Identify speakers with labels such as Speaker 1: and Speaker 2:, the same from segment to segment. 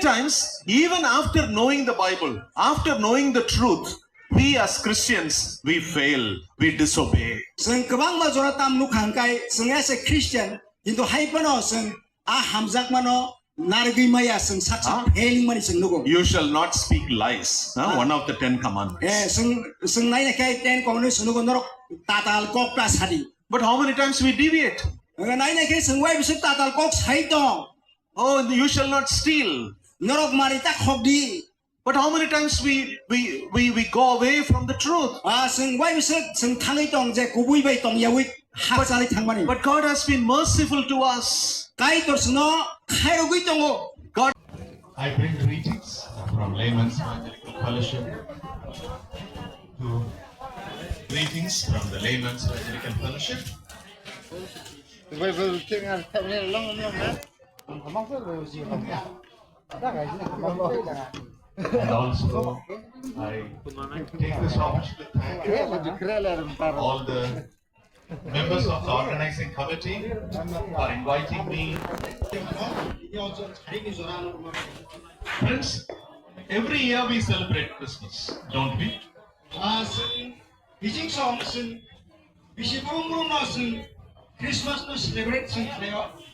Speaker 1: times, even after knowing the Bible, after knowing the truth, we as Christians, we fail, we disobey.
Speaker 2: जों गोबां बाजरा ताम नुखांखाय जों S A Christian किन्तु हाइपनो जों आ हामजाक मानो नारगै माया जों साचा फेलिं मानि जों नुगो.
Speaker 1: You shall not speak lies. One of the 10 commandments.
Speaker 2: जों नायनायखाय 10 commandments नुगो नरक ताताल ककटा सादि.
Speaker 1: But how many times we deviate?
Speaker 2: नायनायखाय जों वाइ बिसोर ताताल कक साइ दं.
Speaker 1: Oh, you shall not steal.
Speaker 2: नरक मारि ता kabaddi.
Speaker 1: But how many times we go away from the truth?
Speaker 2: जों वाइ बिसोर जों थाङै दं जे गुबै बाय दं यावै हाजालै थांमानि.
Speaker 1: But God has been merciful to us.
Speaker 2: काइ दर्शनो खायरगै दङ.
Speaker 1: God,
Speaker 3: I bring greetings from Layman's Evangelical Fellowship to greetings from the Layman's Evangelical Fellowship. And also, I take this opportunity to thank all the members of the organizing committee for inviting me. Friends, every year we celebrate Christmas, don't we?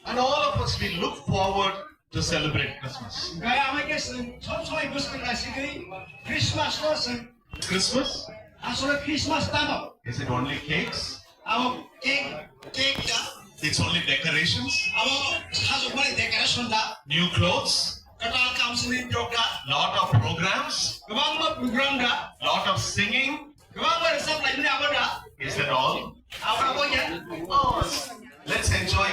Speaker 3: And all of us, we look forward to celebrate Christmas. Christmas? Is it only cakes? It's only decorations? New clothes? Lot of programs? Lot of singing? Is that all? Oh, let's enjoy